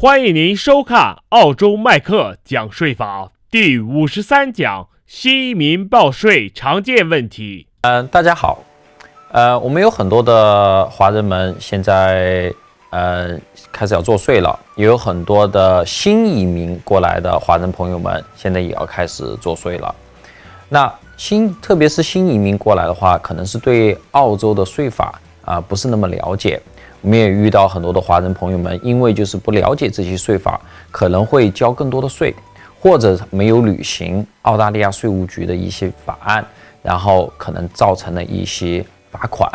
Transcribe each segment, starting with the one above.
欢迎您收看澳洲麦克讲税法第53讲新移民报税常见问题。大家好，我们有很多的华人们现在开始要做税了，也有很多的新移民过来的华人朋友们现在也要开始做税了。那特别是新移民过来的话，可能是对澳洲的税法不是那么了解。我们也遇到很多的华人朋友们，因为就是不了解这些税法，可能会交更多的税，或者没有履行澳大利亚税务局的一些法案，然后可能造成了一些罚款。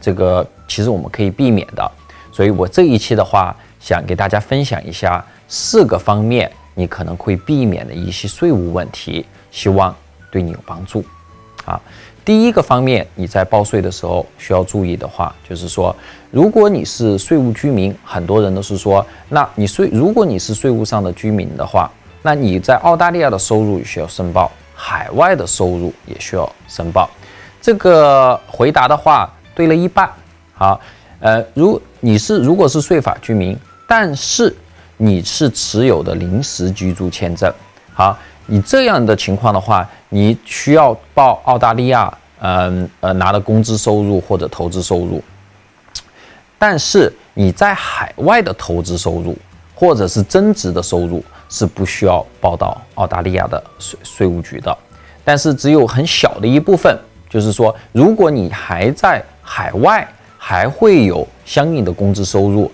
这个其实我们可以避免的。所以我这一期的话，想给大家分享一下4个方面你可能会避免的一些税务问题，希望对你有帮助。第一个方面，你在报税的时候需要注意的话，就是说，如果你是税务居民，很多人都是说，那如果你是税务上的居民的话，那你在澳大利亚的收入也需要申报，海外的收入也需要申报。这个回答的话对了一半。如果是税法居民，但是你是持有的临时居住签证，你这样的情况的话，你需要报澳大利亚拿的工资收入或者投资收入。但是你在海外的投资收入或者是增值的收入是不需要报到澳大利亚的税务局的。但是只有很小的一部分，就是说，如果你还在海外还会有相应的工资收入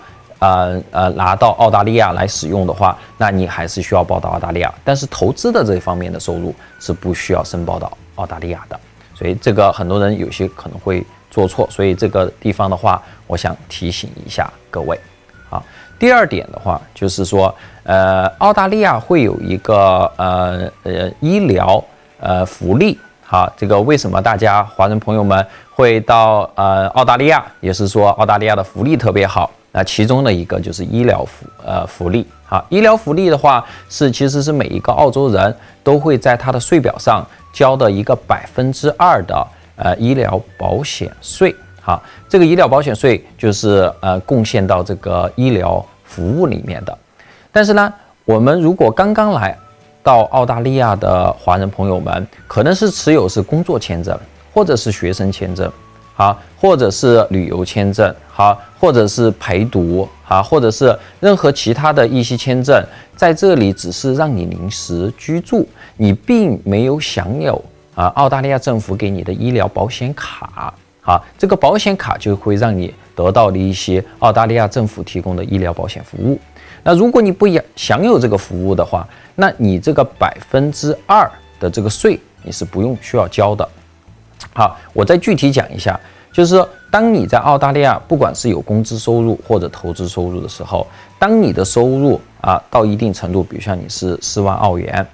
拿到澳大利亚来使用的话，那你还是需要报到澳大利亚。但是投资的这方面的收入是不需要申报到澳大利亚的。所以这个很多人有些可能会做错，所以这个地方的话，我想提醒一下各位。第二点的话，就是说，澳大利亚会有一个医疗福利。这个为什么大家华人朋友们会到澳大利亚？也是说澳大利亚的福利特别好。那其中的一个就是医疗福利。医疗福利的话，其实是每一个澳洲人都会在他的税表上交的一个2%的医疗保险税。这个医疗保险税就是贡献到这个医疗服务里面的。但是呢，我们如果刚刚来到澳大利亚的华人朋友们，可能是持有工作签证，或者是学生签证，或者是旅游签证，或者是陪读，或者是任何其他的一些签证，在这里只是让你临时居住，你并没有享有澳大利亚政府给你的医疗保险卡。这个保险卡就会让你得到的一些澳大利亚政府提供的医疗保险服务。那如果你不享有这个服务的话，那你这个2%的这个税你是需要交的。我再具体讲一下，就是说，当你在澳大利亚不管是有工资收入或者投资收入的时候，当你的收入到一定程度，比如像你是4万澳元，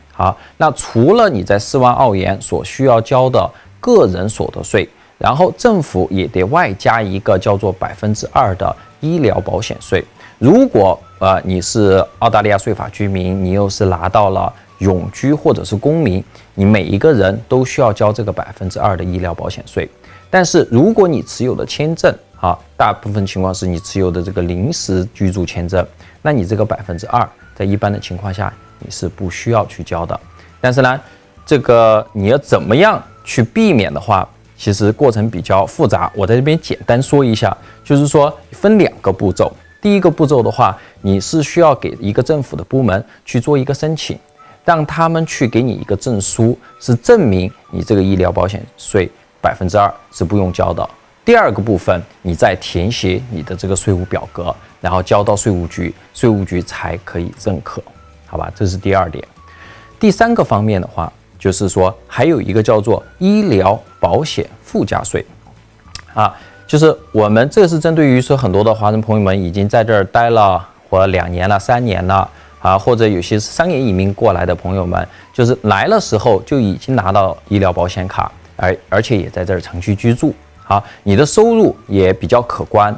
那除了你在4万澳元所需要交的个人所得税，然后政府也得外加一个叫做2%的医疗保险税。如果你是澳大利亚税法居民，你又是拿到了永居或者是公民，你每一个人都需要交这个2%的医疗保险税。但是如果你持有的签证大部分情况是你持有的这个临时居住签证，那你这个2%在一般的情况下你是不需要去交的。但是呢，这个你要怎么样去避免的话，其实过程比较复杂，我在这边简单说一下，就是说分2个步骤。第一个步骤的话，你是需要给一个政府的部门去做一个申请，让他们去给你一个证书，是证明你这个医疗保险税2%是不用交的。第二个部分，你再填写你的这个税务表格，然后交到税务局，税务局才可以认可，好吧？这是第2点。第3个方面的话，就是说还有一个叫做医疗保险附加税。就是我们这是针对于说很多的华人朋友们已经在这儿待了或2年了、3年了或者有些是商业移民过来的朋友们，就是来的时候就已经拿到医疗保险卡，而且也在这儿长期居住。你的收入也比较可观。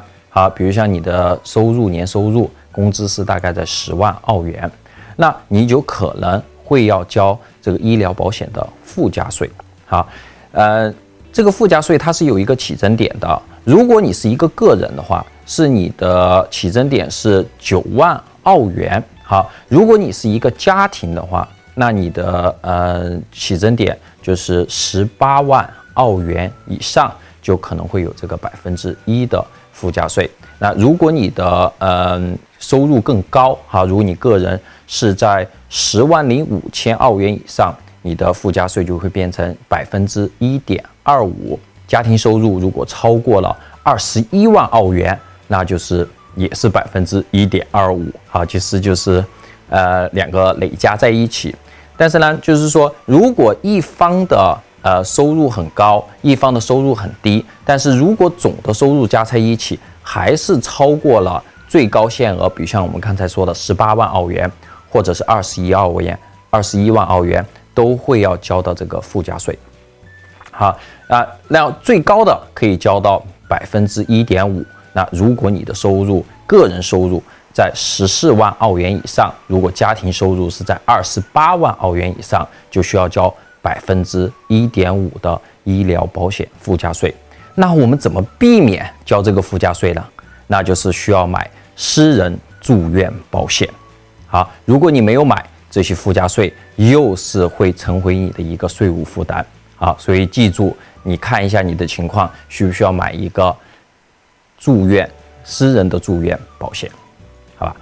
比如像你的年收入工资是大概在10万澳元，那你就可能会要交这个医疗保险的附加税。这个附加税它是有一个起征点的。如果你是一个个人的话，是你的起征点是9万澳元。好，如果你是一个家庭的话，那你的起征点就是18万澳元以上，就可能会有这个1%的附加税。那如果你的收入更高，哈，如果你个人是在10万05千澳元以上，你的附加税就会变成1.25%。家庭收入如果超过了21万澳元，那就是也是1.25%。好，其实就是两个累加在一起。但是呢，就是说，如果一方的收入很高，一方的收入很低，但是如果总的收入加在一起还是超过了最高限额，比如像我们刚才说的18万澳元，或者是21万澳元，都会要交到这个附加税。好，那最高的可以交到1.5%。那如果你的个人收入在14万澳元以上，如果家庭收入是在28万澳元以上，就需要交1.5%的医疗保险附加税。那我们怎么避免交这个附加税呢？那就是需要买私人住院保险。好，如果你没有买，这些附加税又是会成为你的一个税务负担。好，所以记住，你看一下你的情况，需不需要买一个私人的住院保险？好吧。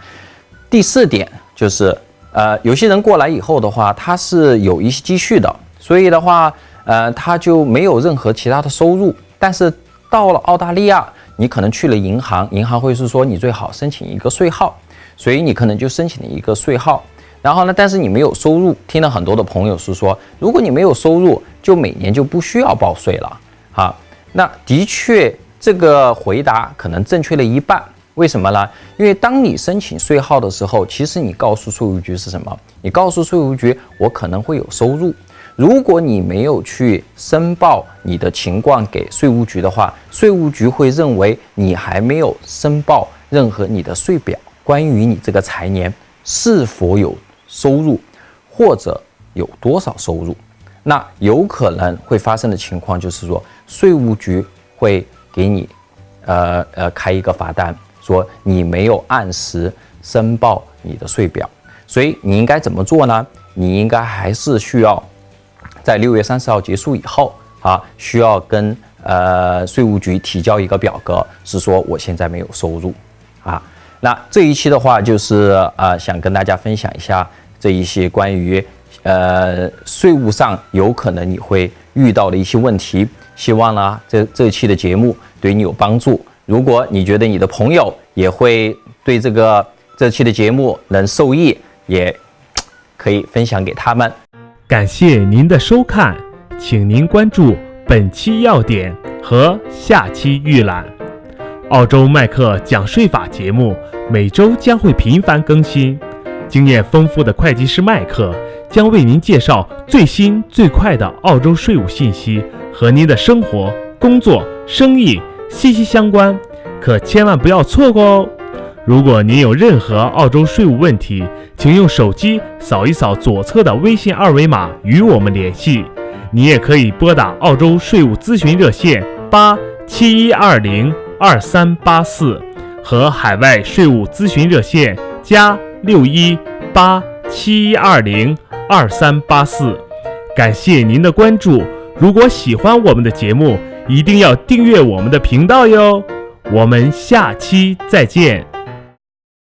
第4点就是，有些人过来以后的话，他是有一些积蓄的，所以的话，他就没有任何其他的收入。但是到了澳大利亚，你可能去了银行，银行会是说你最好申请一个税号，所以你可能就申请了一个税号。然后呢，但是你没有收入，听了很多的朋友是说，如果你没有收入，就每年就不需要报税了。好，那的确这个回答可能正确了一半。为什么呢？因为当你申请税号的时候，其实你告诉税务局是什么？你告诉税务局，我可能会有收入。如果你没有去申报你的情况给税务局的话，税务局会认为你还没有申报任何你的税表，关于你这个财年是否有收入，或者有多少收入。那有可能会发生的情况就是说，税务局会给你开一个罚单，说你没有按时申报你的税表。所以你应该怎么做呢？你应该还是需要在6月30号结束以后需要跟税务局提交一个表格，是说我现在没有收入那这一期的话就是想跟大家分享一下这一些关于税务上有可能你会遇到的一些问题。希望呢这一期的节目对你有帮助。如果你觉得你的朋友也会对这期的节目能受益，也可以分享给他们。感谢您的收看，请您关注本期要点和下期预览。澳洲麦克讲税法节目每周将会频繁更新，经验丰富的会计师麦克将为您介绍最新最快的澳洲税务信息，和您的生活、工作、生意息息相关，可千万不要错过哦。如果您有任何澳洲税务问题，请用手机扫一扫左侧的微信二维码与我们联系。你也可以拨打澳洲税务咨询热线871202384和海外税务咨询热线+61871202384。感谢您的关注，如果喜欢我们的节目，一定要订阅我们的频道哟。我们下期再见。